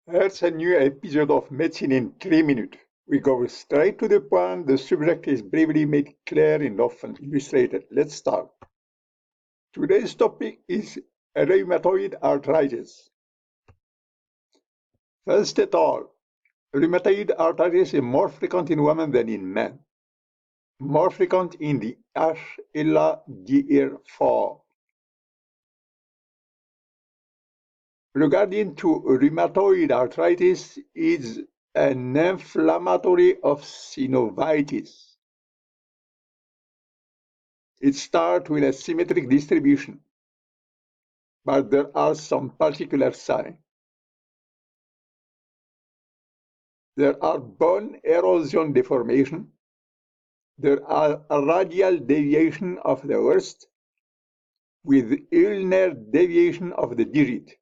Here's a new episode of Medicine in 3 minutes. We go straight to the point. The subject is briefly made clear and often illustrated. Let's start. Today's topic is rheumatoid arthritis. First of all, rheumatoid arthritis is more frequent in women than in men. More frequent in the HLA-DR4. Regarding to rheumatoid arthritis is an inflammatory of synovitis. It starts with a symmetric distribution, but there are some particular signs. There are bone erosion deformation. There are a radial deviation of the wrist with ulnar deviation of the digit.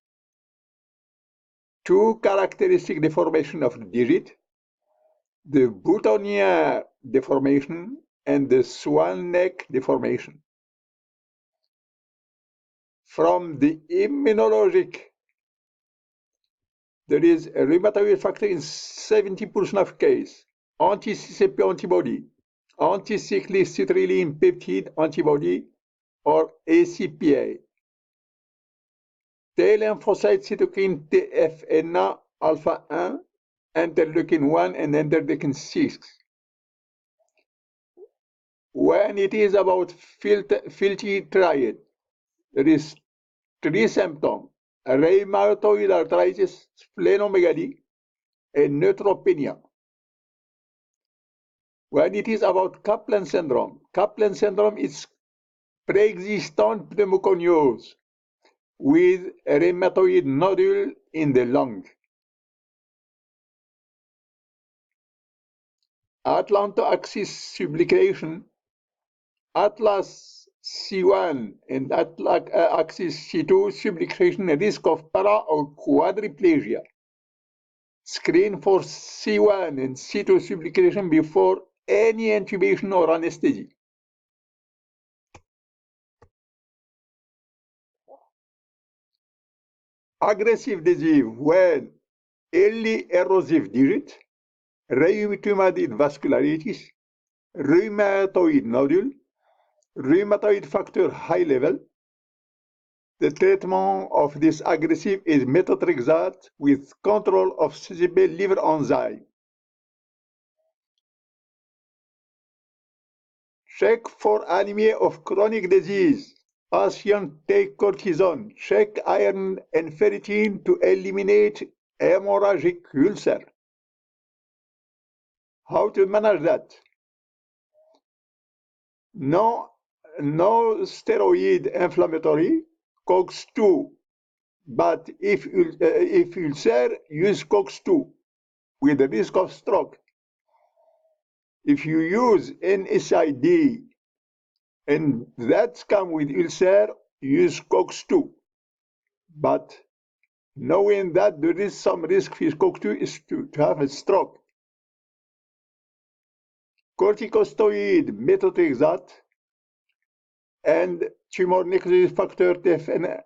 Two characteristic deformation of the digit, the boutonniere deformation and the swan neck deformation. From the immunologic, there is a rheumatoid factor in 70% of cases, anti-CCP antibody, anti-cyclic citrulline peptide antibody, or ACPA. T lymphocyte cytokine TFNA alpha 1, interleukin 1, and interleukin 6. When it is about filthy triad, there is 3 symptoms: rheumatoid arthritis, splenomegaly, and neutropenia. When it is about Kaplan syndrome is pre-existent pneumoconiosis with a rheumatoid nodule in the lung. Atlanto-axis subluxation, Atlas C1 and Atlas axis C2 subluxation, risk of para or quadriplegia. Screen for C1 and C2 subluxation before any intubation or anesthesia. Aggressive disease when early erosive digit, rheumatoid vascularitis, rheumatoid nodule, rheumatoid factor high level. The treatment of this aggressive is methotrexate with control of CCP liver enzyme. Check for anemia of chronic disease. Patient take cortisone. Check iron and ferritin to eliminate hemorrhagic ulcer. How to manage that? No steroid inflammatory, COX-2, but if ulcer, use COX-2 with the risk of stroke. If you use NSAID and that comes with ulcer, use COX-2. But knowing that there is some risk with COX-2 is to have a stroke. Corticosteroid, methotrexate, and tumor necrosis factor TFN.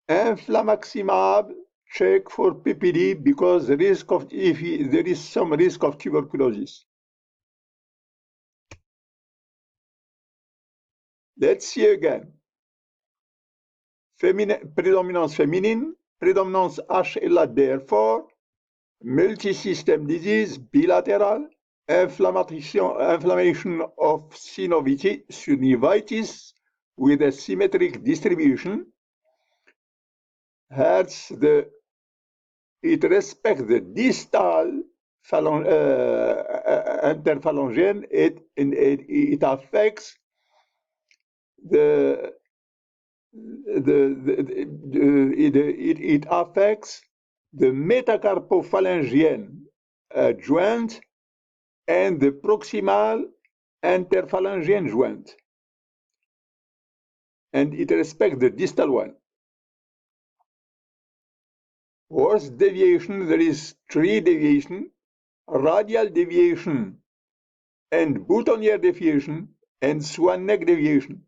Inflamaximab, check for PPD because the risk of there is some risk of tuberculosis. Let's see again. Predominance feminine, predominance HLA-DR4, multi-system disease, bilateral, inflammation of synovitis with a symmetric distribution. Hence, it respects the distal interphalangeal. It affects it affects the metacarpophalangeal joint and the proximal interphalangeal joint, and it respects the distal one. Worst deviation, there is 3 deviation: radial deviation and boutonniere deviation and swan neck deviation.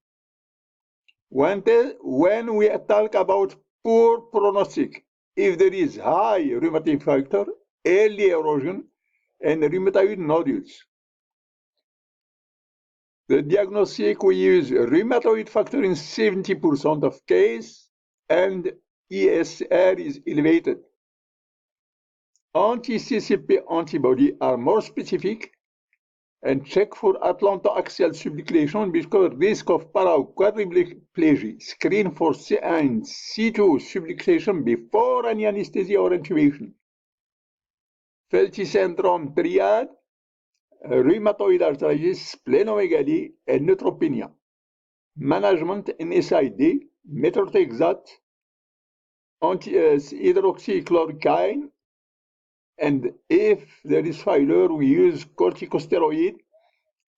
When we talk about poor prognostic, if there is high rheumatic factor, early erosion, and rheumatoid nodules. The diagnostic, we use rheumatoid factor in 70% of cases, and ESR is elevated. Anti-CCP antibody are more specific and check for atlantoaxial subluxation because risk of paraquadriplegia. Screen for C and C2 subluxation before any anesthesia or intubation. Felty syndrome triad, rheumatoid arthritis, splenomegaly, and neutropenia. Management in SID, methotrexate, hydroxychloroquine, and if there is failure, we use corticosteroid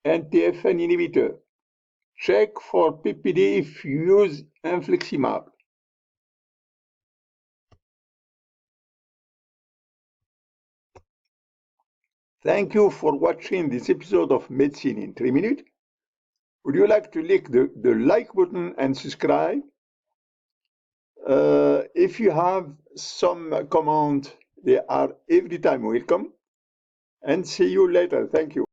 and TFN inhibitor. Check for PPD if you use infliximab. Thank you for watching this episode of Medicine in 3 Minutes. Would you like to click the like button and subscribe? If you have some comment, they are every time welcome. And see you later. Thank you.